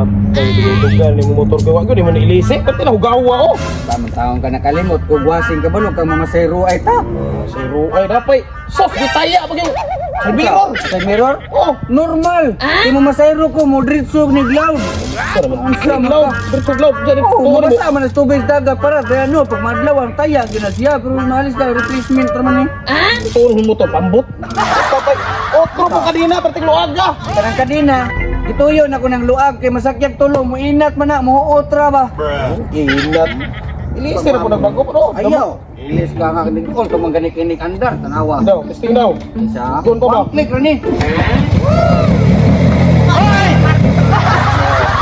Dugan ni motor ko wag di man ilisik pati na hugawa oh. Tamang taong ka nakalimot kung buhasin ka ba kang mga zero ay ta. Zero ay dapat soft gitaya pag yung sa mirror. Sa mirror? Oh, Normal. Di mo masayro ko mo diretso ni Cloud. Berso glob jadi Oh, mabasa man ang tubig dagat para kaya ano pag madlaw ang taya ginasya pero maalis na replacement naman eh. turun motor pambut. Patay. Otro po kanina perting luaga. Karang kadina ituyon ako ng luag kay masakyan tulo mo inat man na mo otra ba. Inat. Ilisir po nagbago po no. Ayaw. Ilis ka nga kinig ko tumang ganik-kinig andar tanawa. Daw, testing daw. Isa. Doon pa ba? Click ra ni.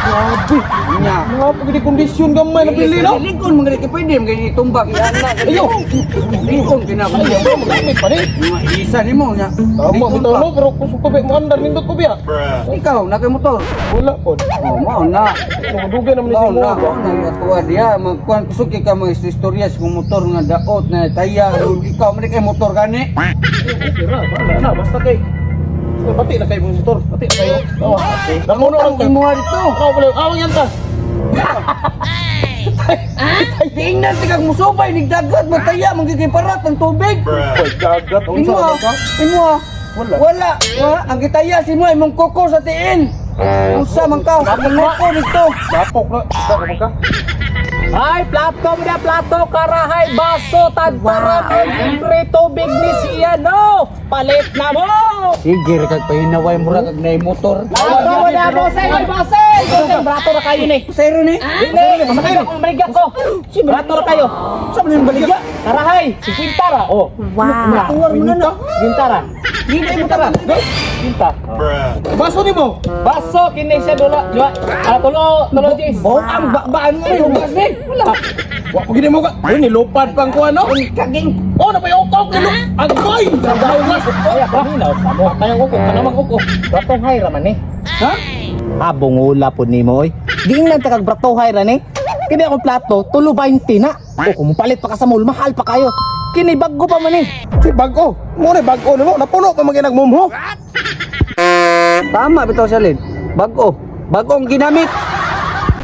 Grabe. Nya. Mga pagdi kondisyon gamay na pili no. Likon mga ganik pwede mo ganik tumbak yan na. Ayo. Likon kinabang. Ayo, magamit pa rin. Mga isa ni mo nya. Tama Likon bitaw pa. no pero kusog ko ba mo andar nindot ko biya. Ikaw na kay motor. Wala po. Oh, mao na. Dugan naman ni Mao si na. mo. Nang atuwa diha magkuan kusog ka mga istorya sa motor nga daot na taya ikaw man kay motor gani. Tira, wala na basta kay. Pati na kayo motor. Pati na kayo. Oh, okay. Namuno lang Ang imo dito. Ako pala. Awang yan ta. Tingnan tikag musubay nig dagat mataya mangigiparat ng tubig. Oy, kagat. Imo Unsa ka? imo Wala. wala ang gitaya si mo imong koko sa tiin. Usa man ka ang koko dito. Dapok na. Dapok ka. Ay, plato mo na, plato, karahay, baso, tagtara, libre tubig ni siya, no? Palit na mo! Sige kag pahinaway mura kag nay motor. Plato mo na, boseng, ay, boseng! Boseng, brato na kayo ni. Sayro ni. Dili, masakay na kung baligya ko. Si brato na kayo. Sa man baligya. Karahay, si Quintara, oh. Wow. Tuwar mo na na. Quintara. Hindi mo tara. Quinta. Baso ni mo. Baso, kini siya dula. Tulo, Jis. Oh, ang baan mo yung kasi. Wala. Wa pag mo ka. Ay nilupad pang kuan no. Kaging. Oh, napayok kilo. Agoy. Dawas. Ay, bahina, samo. Kayang uko, kanamang uko. Bratohay raman ni. Ha? Bungula po ni mo, oy. Di nga takag bratohay ra ni. Kini akong plato, tulo 20 na. O, kung palit pa ka sa mall, mahal pa kayo. Kini bago pa man ni. Si bago. Mo ni bago no. Napuno pa maging nagmumho. Tama bitaw siya Lin. Bago. Bagong ginamit.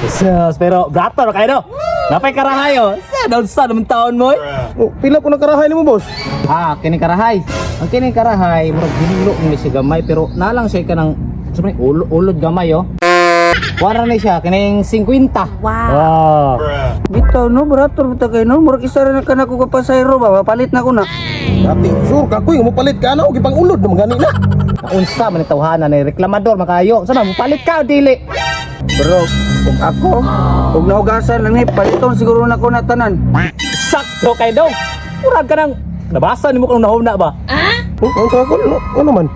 Jesus, pero brato ra kayo no. Napay karahayo. Sa daw sa naman taon mo, oy. Oh, pila po ng karahay nimo, boss? Ah, kini karahay. Ang kini karahay, murag ginlo ni si gamay pero nalang siya ka ng sabi ulod gamay oh. Wala na siya kining 50. Wow. Oh. Bitaw no, barator bitaw kayo no. Murag isa rin ka na ko kapasayro ba. Mapalit na ko na. Dati sure ka ko mo palit ka ano, gipang ulod na magani na. Unsa man tawhanan ni reklamador makayo. Sana mo palit ka o dili. Bro, kung ako, kung naugasan lang ni, paliton siguro na ko na tanan. Sakto kay daw. Murag ka nang nabasa ni mo kung nahuna ba? Oh, ang kakon ano man.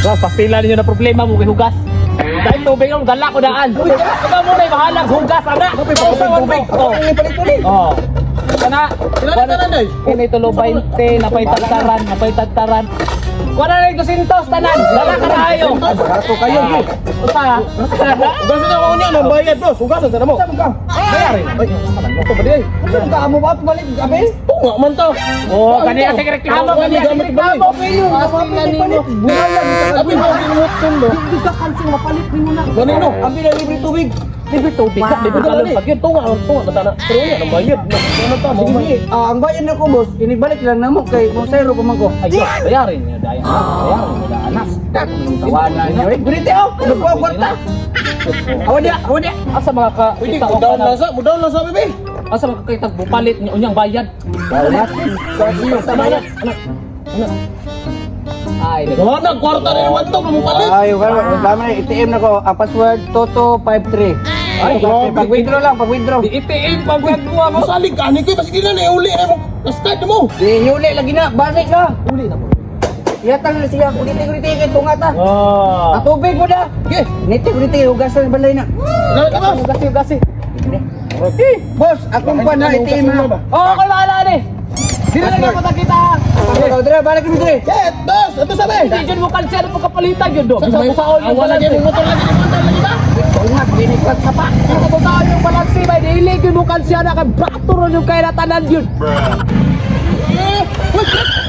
Bro, pastila ninyo na problema mo kay hugas. Dahil tubig ang dala ko daan. Ikaw mo na bahalang hugas ana. tubig. Oh. Oh. Kana, Ilan na nanay? Kini tulo 20 napay tagtaran. Wala na 200 tanan. Dala ka na ayo. Barato kayo. Usa. Ugasan na ko niya nang bayad, boss. Ugasan sa mo. Bayarin. Ay, ako ba di ay? Saan ka mo ba balik gabi? Tunga man to. Oh, kani kasi reklamo kani reklamo kayo. Abi mo ginut kun do. Hindi ka kansing mapalit mo na. Ganino? Abi na libre tubig. Libre tubig. Wow. Libre kalon pag yun. Tunga katana. Pero niya nang bayad. Ano ta mo? Sige, ang bayan na ko boss, inibalik lang namo kay Monsero ko man ko. Ayos, bayarin niya dahil bayarin niya dahil anak. Tawanan niyo. Gurite oh, nagkuha kwarta. Awan dia. Asa mga Pwede kakita ko down lang sa, mo down lang sa bebe. asa mga kakita bupalit niya unyang bayad. Salamat. Kasi yung Tama na. Ay, Wala na kwarta rin naman to, mo palit. Ay, dami na ATM na ko. Ang password Toto53. Ay, grabe. Pag-withdraw lang, pag-withdraw. di itiin pag gagawa mo. Masalig ka, ni ko kasi di na uli na mo. Na-start mo. Di huli lagi na, balik na. Uli na mo. Yatang na siya, kuniti kay tunga ta. Oh. Ang tubig mo na. Okay. Kuniti, hugasan balay na. Wala ka, boss. Gasi. Boss, akong pa na ATM na. Oh, kala ni. Dili na nga kita. Dre, balik mo dre. Shit, boss. Ito sabi. Hindi jud mo kalsya mo kapalitan jud do. Bisa mo saol yung Wala balansi. din motor lagi ni motor lagi ba? Tunga, biniklat sa pa. Bisa mo saol yung balansi bay dili jud mo kalsya na kay brato ron yung kay natanan jud.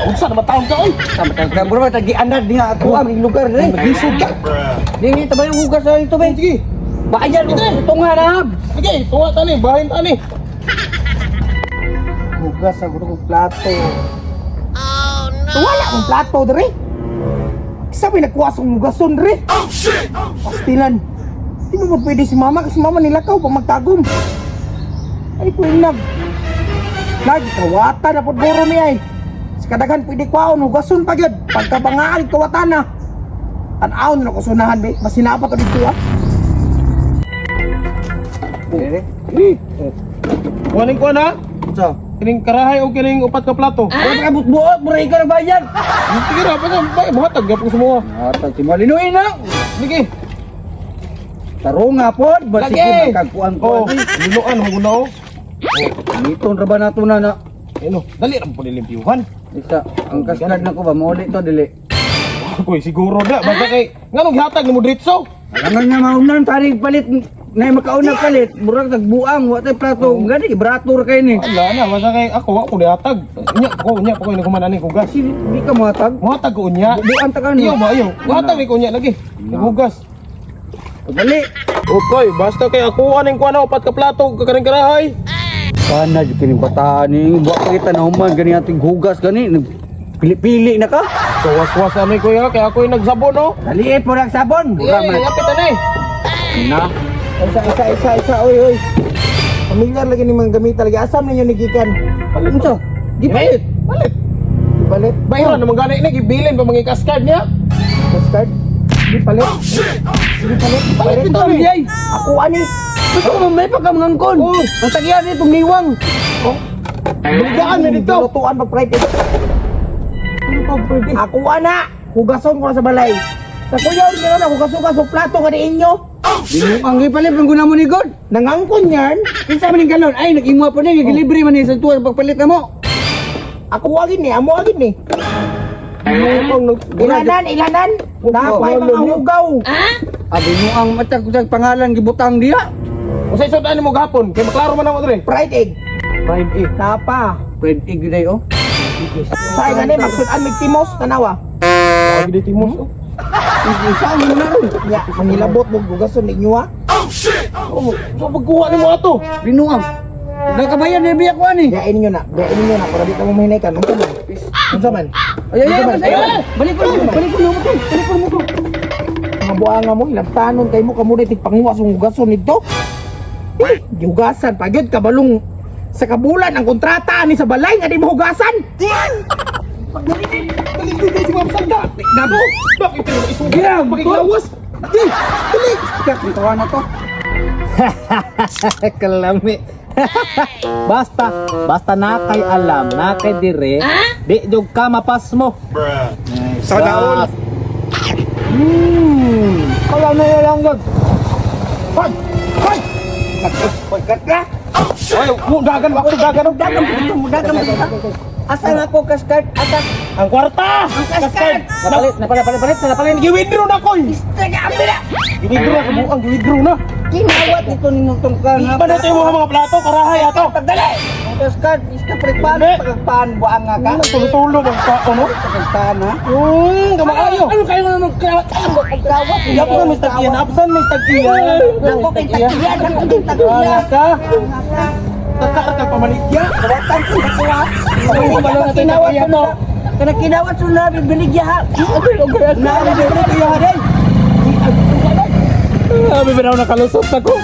Unsa na mataon ka oy? Tama, bro, tagi andad di nga ako ang lugar dre. Gisod ka. Di nga tabay yung hugas sa tubig. Sige. Bayad mo. Ito nga na. Sige, tunga tani, bahin tani. Hugas ako ng plato. Oh no. Wala akong plato dre. Sabi nagkuha sa hugason dre. Pastilan. Di mo pwede si mama kasi mama nilakaw pa magtagom. Ay ko inag. Lag kawata na pud buro mi ay. Sa kadaghan pwede kuhaon hugason pa gyud. Pagkabangaan kawata na. Tan-aw na ko sunahan be. Masinapa to dito ah. Kuhanin ko na. So, Kining karahay o kining upat ka plato. wala ka buot, buray ka na bayad. Sige ra, basta buhatag gyapon semua. Atag si Malinuin na. Sige. Tarong nga po, basig Lagi. magkagkuhan Oh, ko. linuan mo na oh. Niton ra ba nato na na? Ano, dali ra po nilimpyuhan. Isa, ang kaskad na ko ba, mauli to dili. Koy siguro da, basta kay nganong gihatag nimo diretso? Alangan nga maunan, tarig palit, na makaunang palit, murag nagbuang, watay plato, gani, brator kayo ni. Wala na, basta kay ako wa ko dihatag. Unya pa ko naghuman ani kugas. Kasi di ka matag, Muhatag ko unya. buang ta ka ni. Iyo ba iyo? Muhatag ni ko unya lagi. Nagugas. Dali. Okay, basta kay ako aning kuha na upat ka plato kakaning karahay. Sana di kining bataan ni, buwa pa kita na human, gani ating hugas, gani, pili-pili na ka. Kawas-was ani ko ya, kay ako nagsabon no. Daliit mo lang sabon. Iya, lapit ani. Na. Isa, oy. Pamilyar lagi ni mga gamit lagi. Asam ninyo nigikan. Palit mo. Di palit. Palit. Palit. Bayran naman gani ni gibilin pa mga kaskad niya. Postcard. Di palit. Di palit. Palit ito ni. Ay, Ako ani. gusto mo may pagkamangangkon. Oh. Ang tagyan itong niwang. Biligaan mi dito. Lutuan pag pride. Ano pa pwede? Ako ana. Hugason ko na sa balay. Sa kuya, hindi na hugas-hugas o plato ka ni inyo. Ang gipalit ng guna mo ni God. Nangangkon yan. Kinsa man ning galon? Ay, nag-imwa pa na, gilibre man ni sa tuwa pagpalit na mo. Ako agin ni, amo agin ni. Ano Ilanan. Napay mga hugaw. Abi mo ang matag pangalan gibutang diya. Usay sudan mo gahapon, kay maklaro man ako dre. Fried egg. Fried egg. Tapa. Fried egg day oh. Sa nga ni, magsudan mig timos, tanawa. Lagi di timos. oh. Isa mo na rin. Ya, mangilabot mo hugason ninyo ha. Oh, so pagkuha nimo ato. Binuang. Nakabayan ni biya ko ani. Gayain ninyo na. Para di ka mo mahinaykan. Unsa man? Ay, balik ko mo to. Mga buanga mo, ilabtanon kay mo kamunay tigpanguwas ang hugason nito. Gihugasan, pagyod kabalong sa kabulan ang kontrata ni sa balay nga di mo hugasan. Dali si Ma'am Sanda. Gabo. Bakit ito isugi? Yeah, Pakigawas. Di, dali. Ito na to. Kalami. basta na kay alam, na kay dire, di jog ka mapas mo. Sa daon. Kala na lang God. Hoy! Pagkat ka. Ay, dagan Dagan. Asa nga ko kaskad? Asa? Ang kwarta! Ang kaskad. Napalit. Gi-withdraw na ko. Gi-withdraw na kabuang, gi-withdraw na. Kinawat ito ninyong tungkan. Iba na ito yung mga plato, karahay ato. Pagdali! Ang kaskad, iska prepan, Hindi. pagpaan, buang nga ka. Tulo-tulo bang pa, ano? Pagpaan ha? Kamakayo. Ano kayo nga magkrawat? Magkrawat? Yapsan, Mr. Kian. Apsan, Mr. Kian. Ako kay tagiyan, ako kay tagiyan. Wala ka. Kakar pamaligya. Kawatan ko na kuha. Ako ba lang natin Kinawat tagiyan, ko no? Kana kinawat ko na, bibiligya ha. Naalala ko na kayo ha rin. Sabi ba daw nakalusot ako?